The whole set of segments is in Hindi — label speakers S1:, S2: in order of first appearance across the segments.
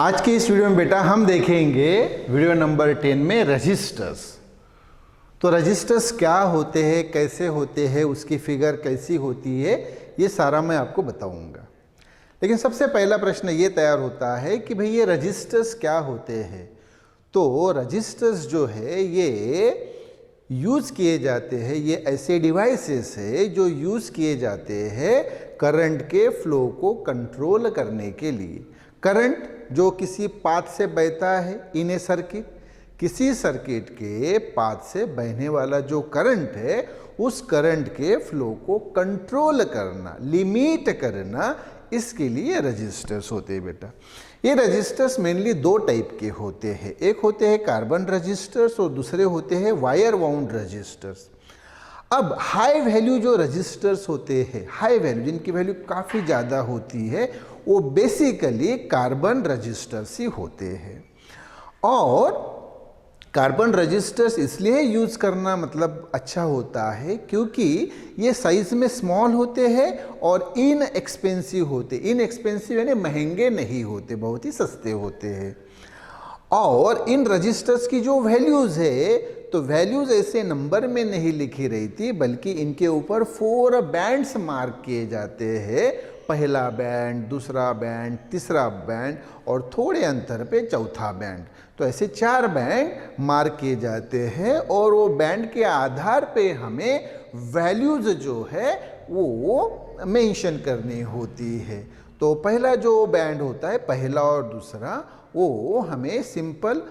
S1: आज के इस वीडियो में बेटा हम देखेंगे वीडियो नंबर 10 में रजिस्टर्स। तो रजिस्टर्स क्या होते हैं, कैसे होते हैं, उसकी फिगर कैसी होती है, ये सारा मैं आपको बताऊंगा। लेकिन सबसे पहला प्रश्न ये तैयार होता है कि भाई ये रजिस्टर्स क्या होते हैं। तो रजिस्टर्स जो है ये यूज़ किए जाते हैं, ये ऐसे डिवाइसेस है जो यूज़ किए जाते हैं करंट के फ्लो को कंट्रोल करने के लिए। करंट जो किसी पाथ से बहता है इन ए सर्किट, किसी सर्किट के पाथ से बहने वाला जो करंट है उस करंट के फ्लो को कंट्रोल करना, लिमिट करना, इसके लिए रजिस्टर्स होते हैं बेटा। ये रजिस्टर्स मेनली दो टाइप के होते हैं, एक होते हैं कार्बन रजिस्टर्स और दूसरे होते हैं वायर वाउंड रजिस्टर्स। अब हाई वैल्यू जो रजिस्टर्स होते हैं, हाई वैल्यू जिनकी वैल्यू काफ़ी ज़्यादा होती है, वो बेसिकली कार्बन रजिस्टर्स ही होते हैं। और कार्बन रजिस्टर्स इसलिए यूज़ करना मतलब अच्छा होता है क्योंकि ये साइज़ में स्मॉल होते हैं और इनएक्सपेंसिव होते। इनएक्सपेंसिव यानी महंगे नहीं होते, बहुत ही सस्ते होते हैं। और इन रजिस्टर्स की जो वैल्यूज़ है तो वैल्यूज़ ऐसे नंबर में नहीं लिखी रहती बल्कि इनके ऊपर 4 बैंड्स मार्क किए जाते हैं। पहला बैंड, दूसरा बैंड, तीसरा बैंड और थोड़े अंतर पे चौथा बैंड। तो ऐसे 4 बैंड मार्क किए जाते हैं और वो बैंड के आधार पे हमें वैल्यूज़ जो है वो मेंशन करनी होती है। तो पहला जो बैंड होता है, पहला और दूसरा, वो हमें सिंपल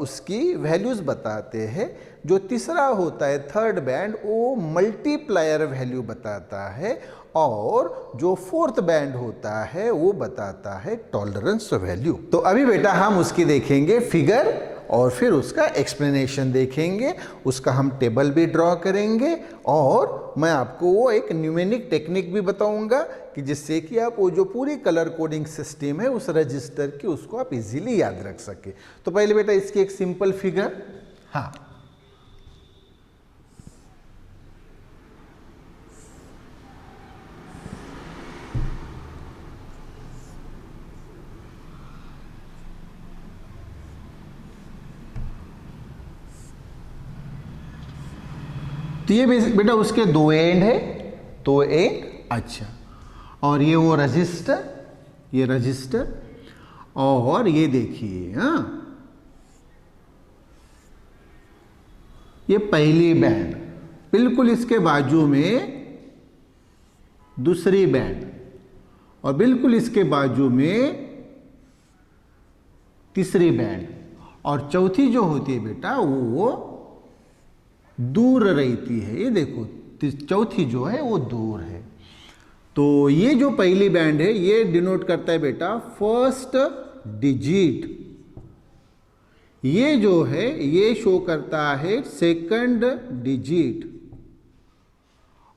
S1: उसकी वैल्यूज़ बताते हैं। जो तीसरा होता है थर्ड बैंड, वो मल्टीप्लायर वैल्यू बताता है और जो फोर्थ बैंड होता है वो बताता है टॉलरेंस वैल्यू। तो अभी बेटा हम उसकी देखेंगे फिगर और फिर उसका एक्सप्लेनेशन देखेंगे, उसका हम टेबल भी ड्रॉ करेंगे और मैं आपको वो एक न्यूमेरिक टेक्निक भी बताऊंगा कि जिससे कि आप वो जो पूरी कलर कोडिंग सिस्टम है उस रजिस्टर की उसको आप इजीली याद रख सके। तो पहले बेटा इसकी एक सिंपल फिगर, हाँ तो ये बेटा उसके 2 एंड है, तो एक अच्छा, और ये वो रजिस्टर, ये रजिस्टर, और ये देखिए हाँ ये पहली बैंड, बिल्कुल इसके बाजू में दूसरी बैंड और बिल्कुल इसके बाजू में तीसरी बैंड और चौथी जो होती है बेटा वो दूर रहती है। ये देखो चौथी जो है वो दूर है। तो ये जो पहली बैंड है ये डिनोट करता है बेटा फर्स्ट डिजिट, ये जो है ये शो करता है सेकंड डिजिट,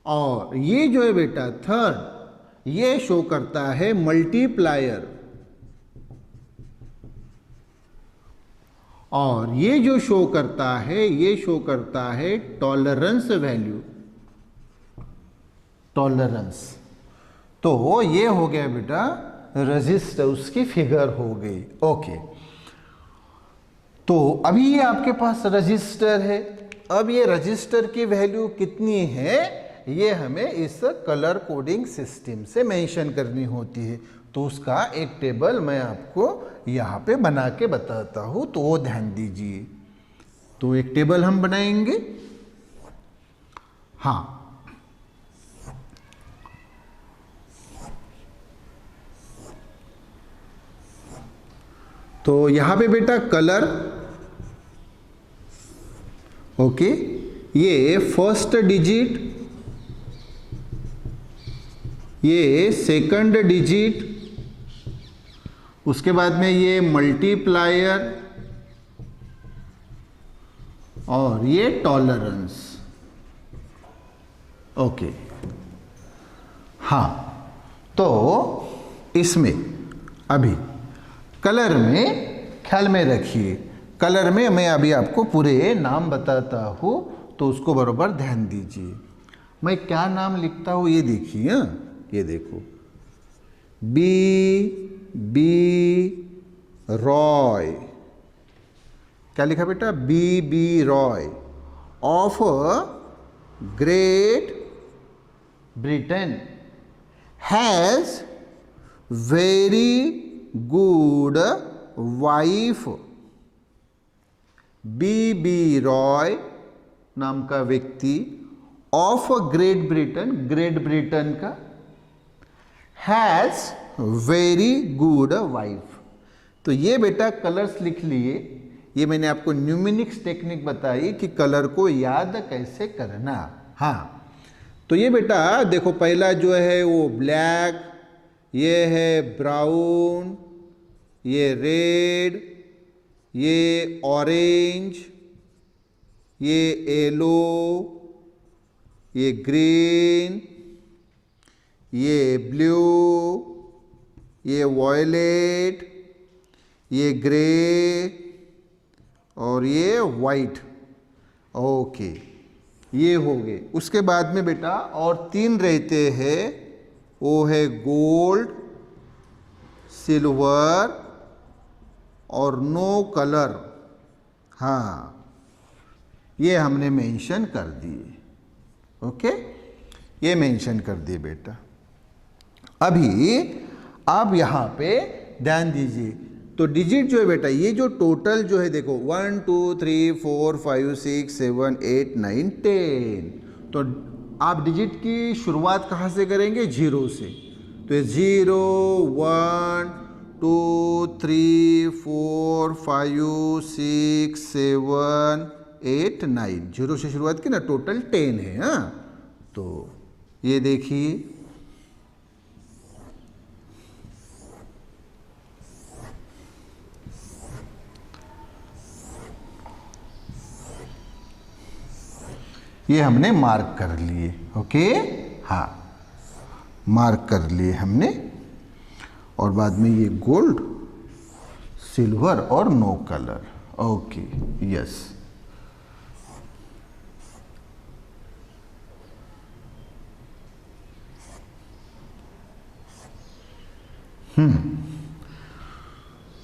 S1: और ये जो है बेटा थर्ड, ये शो करता है मल्टीप्लायर, और ये जो शो करता है ये शो करता है टॉलरेंस वैल्यू, टॉलरेंस। तो ये हो गया बेटा रजिस्टर, उसकी फिगर हो गई। ओके, तो अभी ये आपके पास रजिस्टर है। अब ये रजिस्टर की वैल्यू कितनी है ये हमें इस कलर कोडिंग सिस्टम से मेंशन करनी होती है। तो उसका एक टेबल मैं आपको यहाँ पे बना के बताता हूँ, तो वो ध्यान दीजिए। तो एक टेबल हम बनाएंगे, हाँ तो यहाँ पे बेटा कलर, ओके, ये फर्स्ट डिजिट, ये सेकंड डिजिट, उसके बाद में ये मल्टीप्लायर और ये टॉलरेंस। ओके, हाँ तो इसमें अभी कलर में ख्याल में रखिए, कलर में मैं अभी आपको पूरे नाम बताता हूँ तो उसको बराबर ध्यान दीजिए। मैं क्या नाम लिखता हूँ ये देखिए, हाँ? ये देखो, बी रॉय, क्या लिखा बेटा, B Roy of Great Britain has very good wife. B Roy नाम का व्यक्ति of Great Britain, Great Britain का, हैज वेरी गुड वाइफ। तो ये बेटा कलर्स लिख लिए। ये मैंने आपको न्यूमेरिक्स टेक्निक बताई कि कलर को याद कैसे करना। हाँ, तो ये बेटा देखो, पहला जो है वो ब्लैक, ये है ब्राउन, ये रेड, ये ऑरेंज, ये येलो, ये ग्रीन, ये ब्लू, ये वॉयलेट, ये ग्रे और ये वाइट। ओके, ये हो गए। उसके बाद में बेटा और तीन रहते हैं, वो है गोल्ड, सिल्वर और नो कलर। हाँ, ये हमने मेंशन कर दिए। ओके, ये मेंशन कर दिए बेटा। अभी आप यहाँ पे ध्यान दीजिए, तो डिजिट जो है बेटा, ये जो टोटल जो है देखो 1 2 3 4 5 6 7 8 9 10। तो आप डिजिट की शुरुआत कहाँ से करेंगे, 0 से। तो ये 0 1 2 3 4 5 6 7 8 9, 0 से शुरुआत की ना, टोटल 10 है। हाँ, तो ये देखिए, ये हमने मार्क कर लिए। ओके, हाँ, मार्क कर लिए हमने। और बाद में ये गोल्ड, सिल्वर और नो कलर। Okay, yes.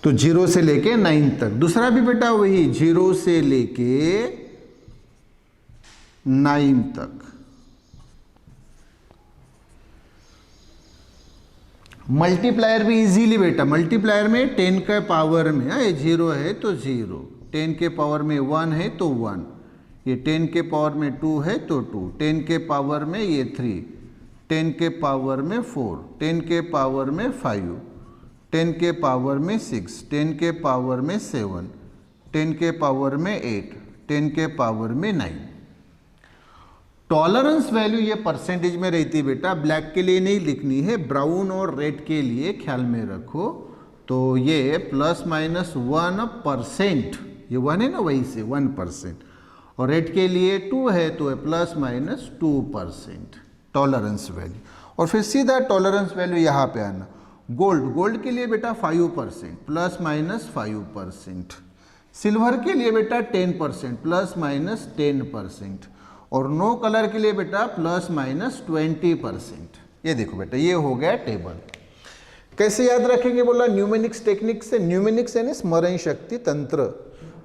S1: तो 0 से लेके 9 तक। दूसरा भी बेटा वही 0 से लेके 9 तक। मल्टीप्लायर भी इजीली बेटा, मल्टीप्लायर में 10 के पावर में, ये 0 है तो 0, 10 के पावर में 1 है तो 1, ये 10 के पावर में 2 है तो 2, 10 के पावर में ये 3, 10 के पावर में 4, 10 के पावर में 5, 10 के पावर में 6, 10 के पावर में 7, 10 के पावर में 8, 10 के पावर में 9। टॉलरेंस वैल्यू ये परसेंटेज में रहती है बेटा, ब्लैक के लिए नहीं लिखनी है, ब्राउन और रेड के लिए ख्याल में रखो। तो ये ±1%, ये 1 है ना, वही से 1%, और रेड के लिए 2 है तो ±2% टॉलरेंस वैल्यू। और फिर सीधा टॉलरेंस वैल्यू यहाँ पे आना। गोल्ड के लिए बेटा 5%, ±5%। सिल्वर के लिए बेटा 10%, ±10%। और नो कलर के लिए बेटा ±20%। ये देखो बेटा, ये हो गया टेबल। कैसे याद रखेंगे बोला, न्यूमेरिक्स टेक्निक से। न्यूमेरिक्स यानी स्मरण शक्ति तंत्र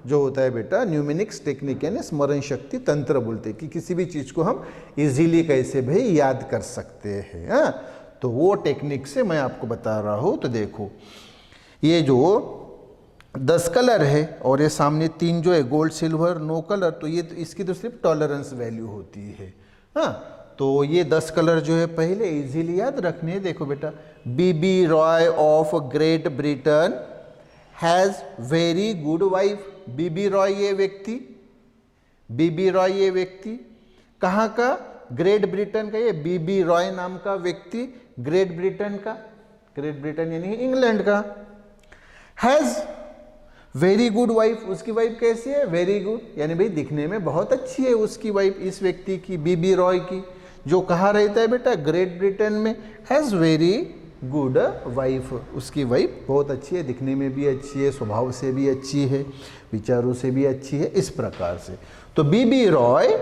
S1: जो होता है बेटा, न्यूमेरिक्स टेक्निक यानी स्मरण शक्ति तंत्र बोलते हैं कि किसी भी चीज़ को हम इजीली कैसे भाई याद कर सकते हैं। हाँ, तो वो टेक्निक से मैं आपको बता रहा हूँ। तो देखो, ये जो 10 कलर है और ये सामने 3 जो है गोल्ड, सिल्वर, नो कलर, तो ये इसकी तो सिर्फ टॉलरेंस वैल्यू होती है। हाँ, तो ये 10 कलर जो है पहले इजीली याद रखने हैं। देखो बेटा, B Roy of Great Britain has very good wife. B Roy ये व्यक्ति, बी रॉय ये व्यक्ति कहाँ का, ग्रेट ब्रिटेन का। ये बी रॉय नाम का व्यक्ति ग्रेट ब्रिटेन का, ग्रेट ब्रिटेन यानी इंग्लैंड का। हैज़ वेरी गुड वाइफ, उसकी वाइफ कैसी है, वेरी गुड, यानी भाई दिखने में बहुत अच्छी है उसकी वाइफ, इस व्यक्ति की, बी रॉय की, जो कहाँ रहता है बेटा, ग्रेट ब्रिटेन में। हैज़ वेरी गुड वाइफ, उसकी वाइफ बहुत अच्छी है, दिखने में भी अच्छी है, स्वभाव से भी अच्छी है, विचारों से भी अच्छी है, इस प्रकार से। तो B Roy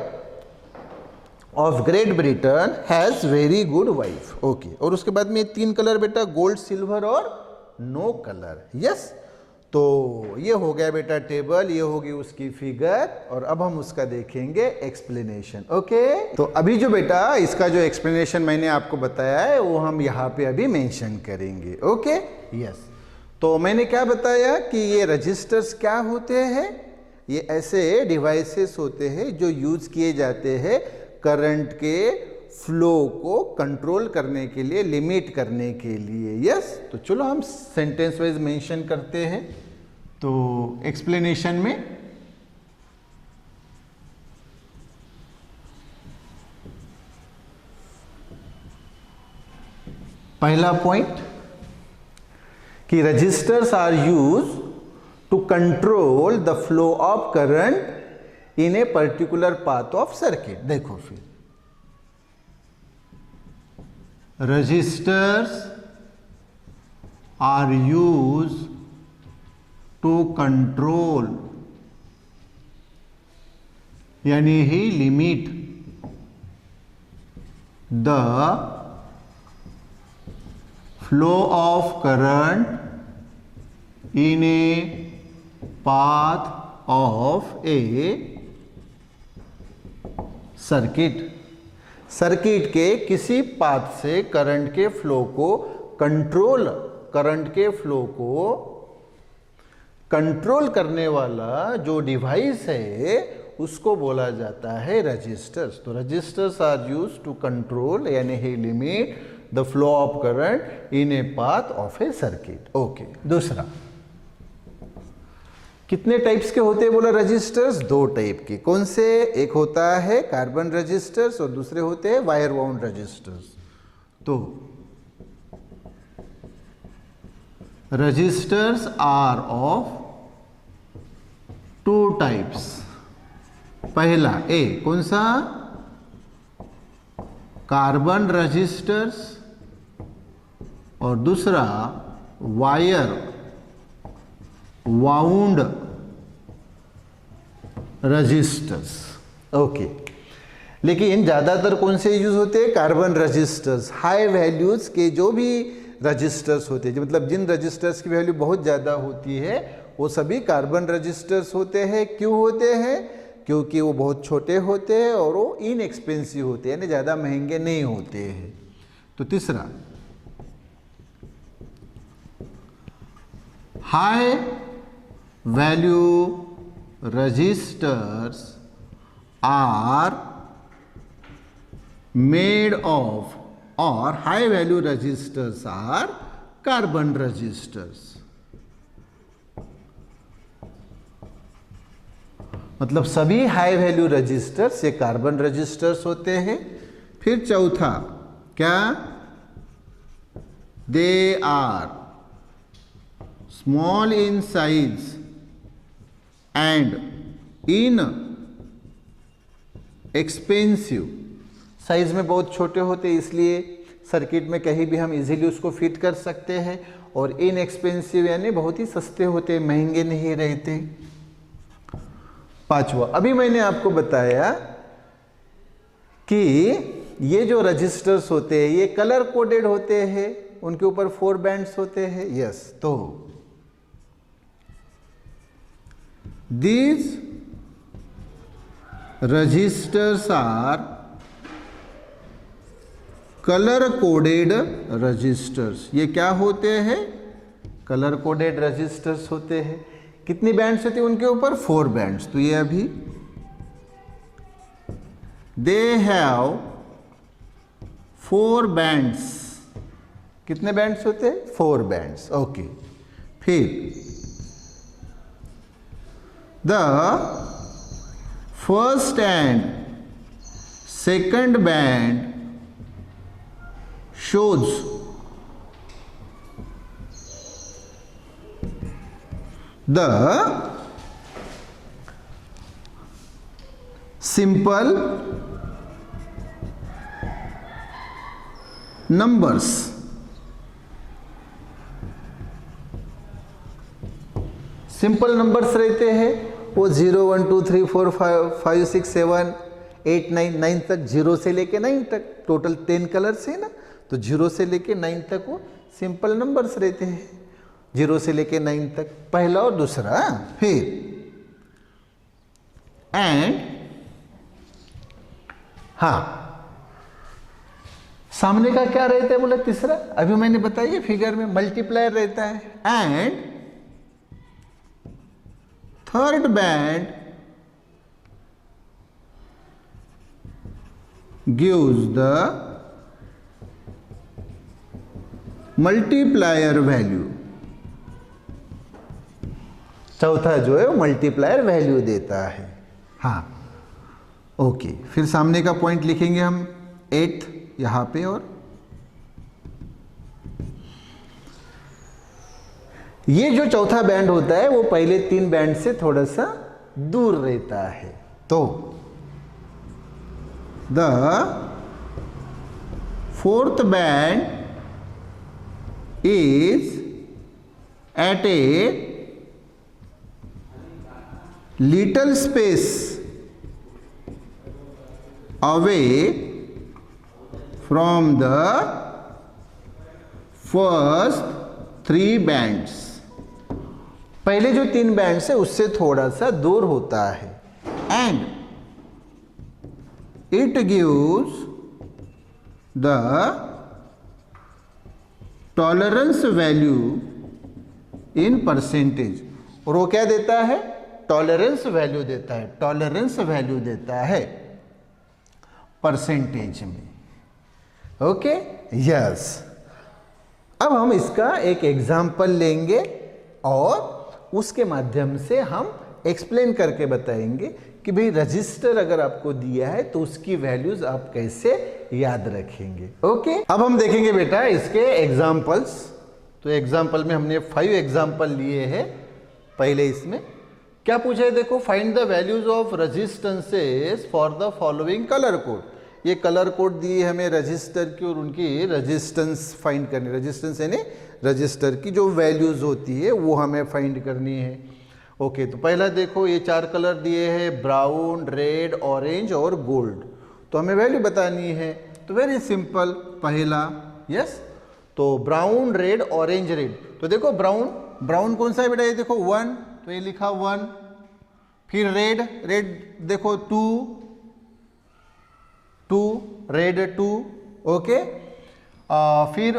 S1: of Great Britain has very good wife. Okay, और उसके बाद में 3 कलर बेटा, गोल्ड, सिल्वर और नो कलर। यस, तो ये हो गया बेटा टेबल, ये होगी उसकी फिगर, और अब हम उसका देखेंगे एक्सप्लेनेशन। ओके, तो अभी जो बेटा इसका जो एक्सप्लेनेशन मैंने आपको बताया है वो हम यहाँ पे अभी मेंशन करेंगे। Okay, yes. तो मैंने क्या बताया कि ये रजिस्टर्स क्या होते हैं, ये ऐसे डिवाइसेस होते हैं जो यूज किए जाते हैं करंट के फ्लो को कंट्रोल करने के लिए, लिमिट करने के लिए। यस, तो चलो हम सेंटेंस वाइज मेंशन करते हैं। तो एक्सप्लेनेशन में पहला पॉइंट कि resistors are use to control the flow of current in a particular path of circuit. देखो फिर, resistors are used to control यानी ही limit the flow of current in a path of a circuit. Circuit के किसी पाथ से करंट के फ्लो को कंट्रोल करने वाला जो डिवाइस है उसको बोला जाता है रजिस्टर्स। तो resistors are used to control यानी ही limit the flow of current in a path of a circuit. Okay, दूसरा, कितने टाइप्स के होते हैं बोला रजिस्टर्स? दो टाइप के। कौन से? एक होता है कार्बन रजिस्टर्स और दूसरे होते हैं वायर बाउंड रजिस्टर्स। तो resistors are of two types. पहला ए कौन सा? कार्बन रजिस्टर्स, और दूसरा वायर वाउंड रजिस्टर्स। ओके, लेकिन ज्यादातर कौन से यूज होते हैं? Carbon registers. हाई वैल्यूज के जो भी रजिस्टर्स होते हैं, मतलब जिन रजिस्टर्स की वैल्यू बहुत ज्यादा होती है वो सभी कार्बन रजिस्टर्स होते हैं। क्यों होते हैं? क्योंकि वो बहुत छोटे होते हैं और वो इनएक्सपेंसिव होते हैं, यानी ज्यादा महंगे नहीं होते हैं। तो तीसरा, high value resistors are made of, और high value resistors are carbon resistors. मतलब सभी हाई वैल्यू रजिस्टर्स ये कार्बन रजिस्टर्स होते हैं। फिर चौथा क्या? They are small in size and inexpensive. साइज में बहुत छोटे होते इसलिए सर्किट में कहीं भी हम इजीली उसको फिट कर सकते हैं, और इनएक्सपेंसिव यानी बहुत ही सस्ते होते, महंगे नहीं रहते। पांचवा, अभी मैंने आपको बताया कि ये जो रजिस्टर्स होते हैं ये कलर कोडेड होते हैं, उनके ऊपर 4 बैंड्स होते हैं। यस, तो these registers are color coded registers। ये क्या होते हैं? कलर कोडेड रजिस्टर्स होते हैं। कितनी बैंड्स होती है उनके ऊपर? 4 बैंड्स। तो ये अभी दे हैव 4 बैंड्स। कितने बैंड्स होते हैं? 4 बैंड्स। ओके, फिर the first and second band shows the simple numbers। Simple numbers रहते हैं वो 0 1 2 3 4 5 6 7 8 9 तक, 0 से लेके 9 तक, टोटल 10 कलर्स है ना, तो 0 से लेके 9 तक वो सिंपल नंबर्स रहते हैं। 0 से लेके 9 तक, पहला और दूसरा। फिर एंड, हाँ सामने का क्या रहता है बोला तीसरा, अभी मैंने बताया फिगर में मल्टीप्लायर रहता है। And third band gives the multiplier value, चौथा जो है वो मल्टीप्लायर वैल्यू देता है। हाँ ओके, फिर सामने का पॉइंट लिखेंगे हम 8 यहां पे, और ये जो चौथा बैंड होता है वो पहले 3 बैंड से थोड़ा सा दूर रहता है। तो the fourth band is at a little space away from the first 3 bands, पहले जो 3 बैंड्स है उससे थोड़ा सा दूर होता है। And it gives the tolerance value in percentage, और वो क्या देता है, टॉलरेंस वैल्यू देता है, टॉलरेंस वैल्यू देता है परसेंटेज में। ओके यस, अब हम इसका एक एग्जाम्पल लेंगे और उसके माध्यम से हम एक्सप्लेन करके बताएंगे कि भाई रजिस्टर अगर आपको दिया है तो उसकी वैल्यूज आप कैसे याद रखेंगे। ओके, अब हम देखेंगे बेटा इसके एग्जाम्पल्स। तो एग्जाम्पल में हमने 5 एग्जाम्पल लिए हैं। पहले इसमें क्या पूछा है, देखो find the values of resistances for the following colour code. ये कलर कोड दिए हमें रजिस्टर की और उनकी रजिस्टेंस फाइंड करनी। रजिस्टेंस यानी रजिस्टर की जो वैल्यूज होती है वो हमें फाइंड करनी है। ओके, तो पहला देखो ये 4 कलर दिए हैं, ब्राउन, रेड, ऑरेंज और गोल्ड। तो हमें वैल्यू बतानी है। तो वेरी सिंपल, पहला यस, तो ब्राउन, रेड, ऑरेंज, रेड। तो देखो ब्राउन कौन सा है बेटा, ये देखो 1, तो ये लिखा 1। फिर रेड देखो 2, रेड 2। ओके, फिर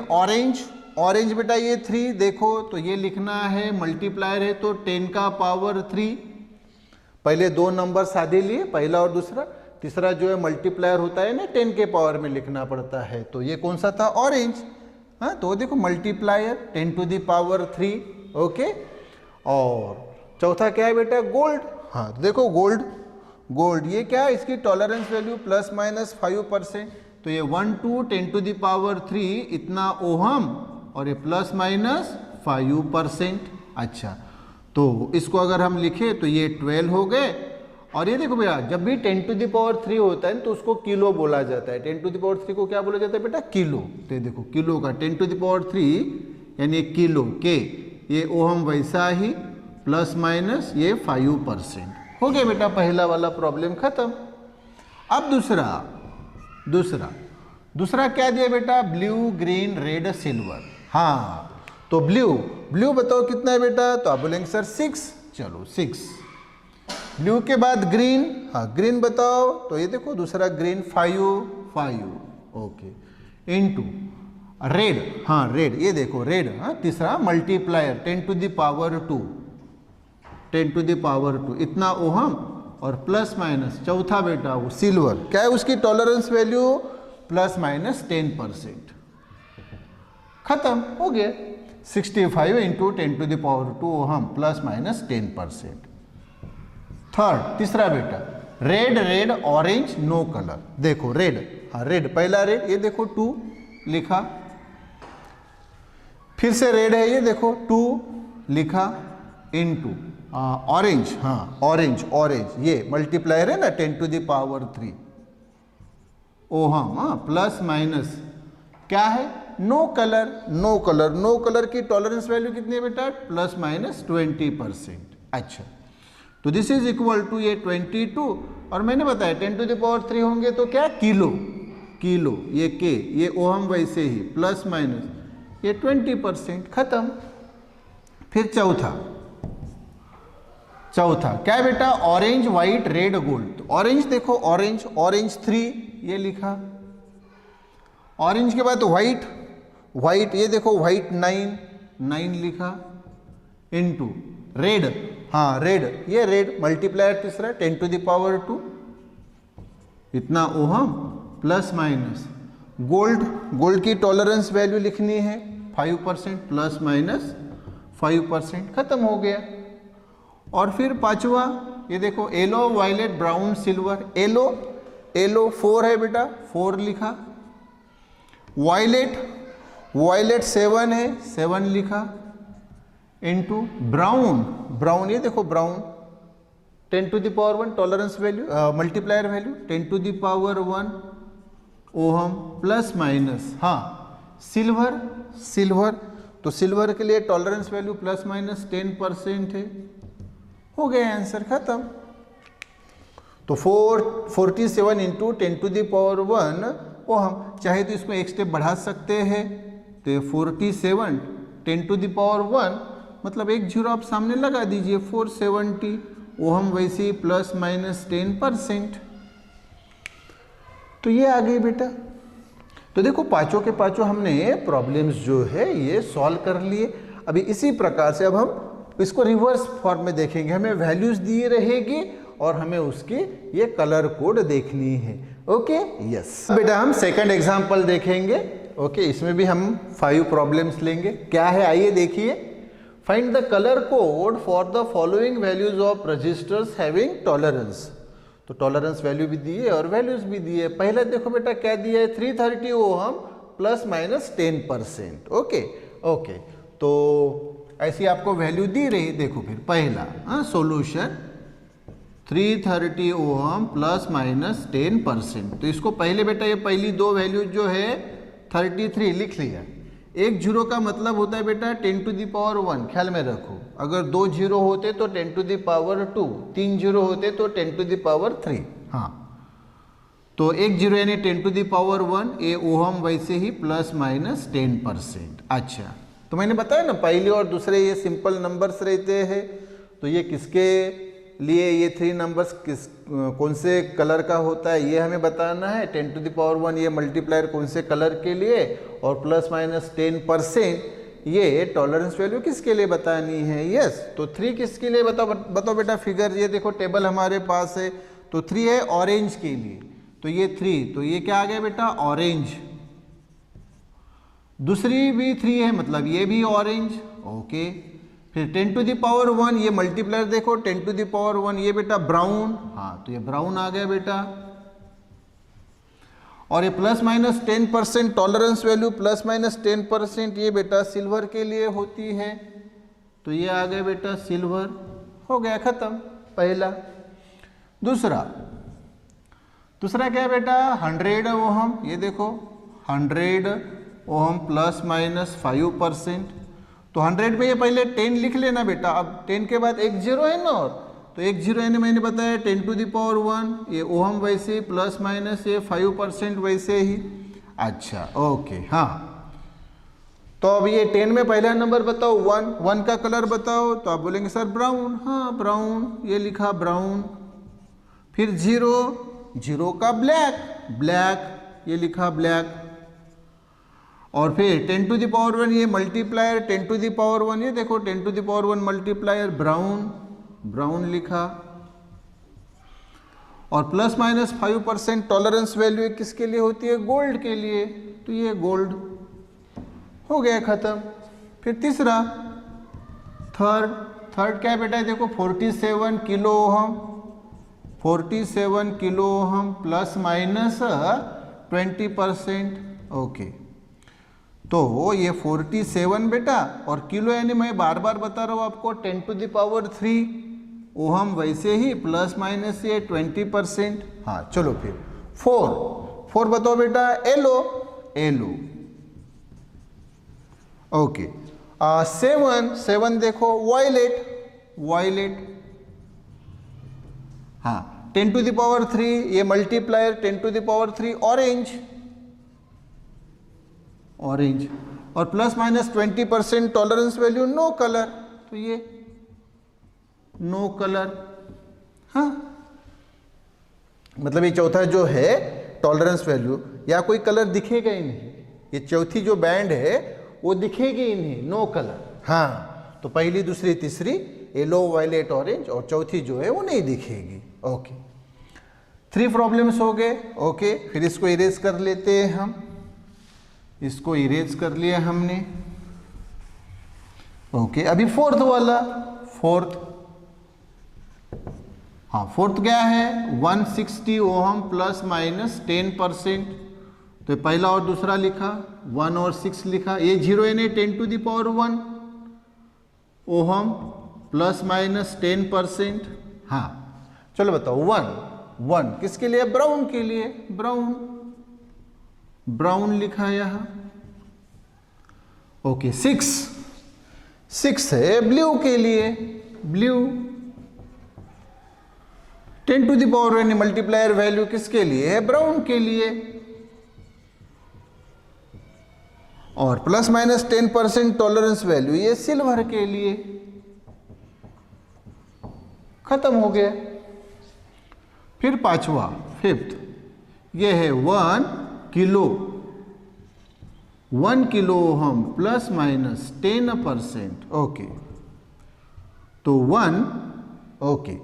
S1: ऑरेंज बेटा ये 3 देखो, तो ये लिखना है, मल्टीप्लायर है तो 10 का पावर 3। पहले 2 नंबर सादे लिए, पहला और दूसरा। तीसरा जो है मल्टीप्लायर होता है ना 10 के पावर में लिखना पड़ता है, तो ये कौन सा था, ऑरेंज। हाँ, तो देखो multiplier 10 to the power 3। Okay, और चौथा क्या है बेटा, गोल्ड। हाँ, तो देखो गोल्ड ये क्या है, इसकी टॉलरेंस वैल्यू ±5%। तो ये 1 to 10 to the power 3 इतना ओहम, और ये ±5%। अच्छा, तो इसको अगर हम लिखे तो ये 12 हो गए। और ये देखो भैया, जब भी 10 to the power 3 होता है तो उसको किलो बोला जाता है। 10 to the power 3 को क्या बोला जाता है बेटा, किलो। तो ये देखो किलो का 10 to the power 3 यानी किलो के, ये ओहम वैसा ही ± ये 5%। हो गया बेटा, पहला वाला प्रॉब्लम खत्म। अब दूसरा क्या दिया बेटा, ब्लू, ग्रीन, रेड, सिल्वर। हाँ, तो ब्लू बताओ कितना है बेटा, तो आप बोलेंगे सर 6। चलो 6। ब्लू के बाद ग्रीन, हाँ ग्रीन बताओ, तो ये देखो दूसरा ग्रीन 5। Okay, into red. हाँ रेड, ये देखो रेड, हाँ तीसरा multiplier 10 to the power 2, 10 to the power 2 इतना ओहम, और ± चौथा बेटा वो सिल्वर, क्या है उसकी टॉलरेंस वैल्यू ±10%। खत्म हो गया। 65 × 10 to the power 2 ओहम ±10%। तीसरा बेटा रेड, ऑरेंज, नो कलर। देखो रेड, हाँ रेड, पहला रेड ये देखो 2 लिखा। फिर से रेड है, ये देखो 2 लिखा, इनटू ऑरेंज। हाँ ऑरेंज ये मल्टीप्लायर है ना 10 to the power 3 ओहम। हाँ ± क्या है, नो कलर की टॉलरेंस वैल्यू कितनी है बेटा, ±20%। अच्छा, तो दिस इज इक्वल टू ये 22, और मैंने बताया 10 to the power 3 होंगे तो क्या, किलो ये के, ये ओहम वैसे ही ± ये 20%। खत्म। फिर चौथा क्या है बेटा, ऑरेंज व्हाइट रेड गोल्ड। तो ऑरेंज देखो, ऑरेंज 3 ये लिखा, ऑरेंज के बाद व्हाइट ये देखो व्हाइट 9 लिखा, इनटू रेड, हाँ रेड, ये रेड मल्टीप्लायर तीसरा 10⁻², इतना ओहम प्लस माइनस। गोल्ड की टॉलरेंस वैल्यू लिखनी है 5% प्लस माइनस 5%, खत्म हो गया। और फिर पांचवा ये देखो, yellow violet brown silver, yellow 4 है बेटा, 4 लिखा, वायलेट 7 है, 7 लिखा, इनटू ब्राउन ये देखो brown 10⁻1 tolerance value multiplier value 10⁻1 ohm plus minus, हाँ सिल्वर, तो सिल्वर के लिए टॉलरेंस वैल्यू प्लस माइनस 10% है, हो गया आंसर, खत्म। तो 47 इंटू 10⁻1 ओहम, चाहे तो इसको एक स्टेप बढ़ा सकते हैं, तो 47 10⁻1 मतलब एक जीरो आप सामने लगा दीजिए, 470 ओहम, वैसे ही प्लस माइनस 10%। तो ये आ गई बेटा। तो देखो पांचों के पांचों हमने प्रॉब्लम्स जो है ये सॉल्व कर लिए। अभी इसी प्रकार से अब हम इसको रिवर्स फॉर्म में देखेंगे, हमें वैल्यूज दी रहेगी और हमें उसकी ये कलर कोड देखनी है। ओके यस बेटा, हम सेकंड एग्जांपल देखेंगे। ओके इसमें भी हम 5 प्रॉब्लम्स लेंगे। क्या है आइए देखिए। Find the colour code for the following values of resistors having tolerance. तो टॉलरेंस वैल्यू भी दी है और वैल्यूज भी दी है। पहले देखो बेटा क्या दिया है, 330 ओहम प्लस माइनस 10%। ओके तो ऐसी आपको वैल्यू दी रही। देखो फिर पहला सॉल्यूशन 330 ओहम प्लस माइनस 10%। तो इसको पहले बेटा ये पहली दो वैल्यू जो है 33 लिख लिया। एक जीरो का मतलब होता है बेटा 10⁻1, ख्याल में रखो। अगर 2 जीरो होते तो 10⁻2, 3 जीरो होते तो 10⁻3। हाँ तो एक जीरो यानी 10⁻1, ये ओहम वैसे ही प्लस माइनस 10%। अच्छा तो मैंने बताया ना पहले और दूसरे ये सिंपल नंबर्स रहते हैं। तो ये किसके लिए ये 3 नंबर्स कौन से कलर का होता है ये हमें बताना है। 10⁻1 ये मल्टीप्लायर कौन से कलर के लिए और प्लस माइनस 10% ये टॉलरेंस वैल्यू किसके लिए बतानी है। यस तो 3 किसके लिए बताओ बेटा। फिगर ये देखो टेबल हमारे पास है। तो 3 है ऑरेंज के लिए, तो ये 3, तो ये क्या आ गया बेटा ऑरेंज। दूसरी भी 3 है मतलब ये भी ऑरेंज। ओके फिर 10⁻1 ये मल्टीप्लायर देखो 10⁻1 ये बेटा ब्राउन। हाँ तो ये ब्राउन आ गया बेटा। और ये plus minus 10% tolerance value plus minus 10% ये बेटा सिल्वर के लिए होती है। तो ये आ गया बेटा सिल्वर। हो गया खत्म पहला। दूसरा क्या है बेटा 100 ओहम। ये देखो 100 ओहम प्लस माइनस 5%। तो 100 में ये पहले 10 लिख लेना बेटा। अब 10 के बाद एक जीरो है ना, और तो एक जीरो यानी मैंने बताया 10⁻1 ये ओहम वैसे ही प्लस माइनस ये 5% वैसे ही। अच्छा ओके हाँ तो अब ये 10 में पहला नंबर बताओ 1 का कलर बताओ। तो आप बोलेंगे सर ब्राउन। हाँ ब्राउन ये लिखा ब्राउन। फिर 0 का ब्लैक ये लिखा ब्लैक। और फिर 10⁻1 ये मल्टीप्लायर 10⁻1 ये देखो 10⁻1 मल्टीप्लायर ब्राउन लिखा। और प्लस माइनस 5% टॉलरेंस वैल्यू किसके लिए होती है, गोल्ड के लिए। तो ये गोल्ड हो गया खत्म। फिर तीसरा थर्ड क्या है बेटा, देखो 47 kilo ohm 47 kilo ohm plus minus 20%। Okay तो ये 47 बेटा और किलो यानी मैं बार बार बता रहा हूँ आपको 10⁻3 ओहम वैसे ही प्लस माइनस ये 20%। हाँ चलो फिर 4 बताओ बेटा येलो। ओके 7 देखो वायलेट। हाँ 10⁻3 ये मल्टीप्लायर 10⁻3 ऑरेंज और plus minus 20% tolerance value no colour. तो ये नो कलर। हाँ, मतलब ये चौथा जो है टॉलरेंस वैल्यू, या कोई कलर दिखेगा ही नहीं, ये चौथी जो बैंड है वो दिखेगी ही नहीं, नो कलर। हाँ, तो पहली, दूसरी, तीसरी येलो, वायलेट, ऑरेंज, और चौथी जो है वो नहीं दिखेगी। ओके, 3 प्रॉब्लम्स हो गए। ओके, फिर इसको इरेज कर लेते हैं हम। इसको इरेज कर लिया हमने। ओके, अभी फोर्थ वाला, फोर्थ, हाँ फोर्थ क्या है, 160 ओहम प्लस माइनस 10%। तो पहला और दूसरा लिखा, 1 और 6 लिखा, ये 0 यानी 10 to the power 1 ohm plus minus 10%। हाँ, चलो बताओ, 1 किसके लिए, ब्राउन के लिए, ब्राउन लिखा यहां। ओके, 6 है ब्लू के लिए, ब्लू। 10 टू द पावर यानी मल्टीप्लायर वैल्यू किसके लिए है, ब्राउन के लिए। और प्लस माइनस 10% टॉलरेंस वैल्यू ये सिल्वर के लिए। खत्म हो गया। फिर पांचवा, फिफ्थ, ये है 1 kilo, 1 kilo ohm plus minus 10%। Okay, तो 1, ओके,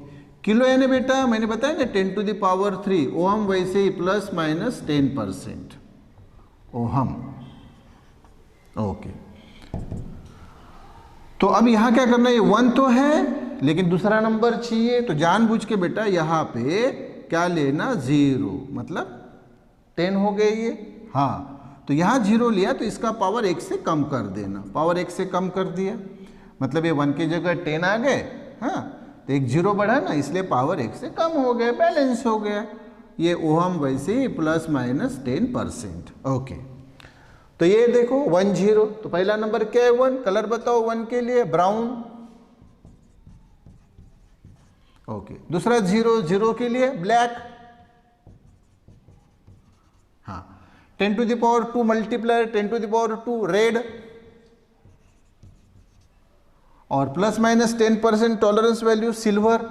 S1: किलो यानी बेटा मैंने बताया ना 10 टू द पावर 3, ओहम वैसे ही प्लस माइनस 10% ओहम। ओके, तो अब यहां क्या करना है, 1 तो है लेकिन दूसरा नंबर चाहिए, तो जानबूझ के बेटा यहां पे क्या लेना, 0, मतलब 10 हो गए ये। हाँ, तो यहां 0 लिया तो इसका पावर 1 से कम कर देना, पावर 1 से कम कर दिया, मतलब ये 1 की जगह 10 आ गए। हाँ, तो एक 0 बढ़ा ना, इसलिए पावर 1 से कम हो गया, बैलेंस हो गया। ये ओहम वैसे ही प्लस माइनस 10%। ओके, तो ये देखो 1 0, तो पहला नंबर क्या है, 1। कलर बताओ 1 के लिए, ब्राउन। ओके, दूसरा 0 के लिए ब्लैक। हाँ, 10 to the power 2 multiplier 10 to the power 2 red. और plus minus 10% tolerance value silver.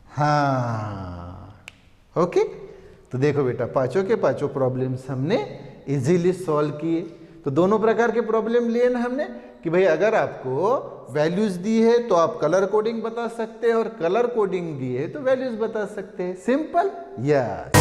S1: हाँ, ओके, तो देखो बेटा पांचों के पांचों प्रॉब्लम्स हमने इजीली सॉल्व किए। तो दोनों प्रकार के प्रॉब्लम लिए ना हमने, कि भाई अगर आपको वैल्यूज दी है तो आप कलर कोडिंग बता सकते हैं, और कलर कोडिंग दी है तो वैल्यूज बता सकते हैं। Simple, yes.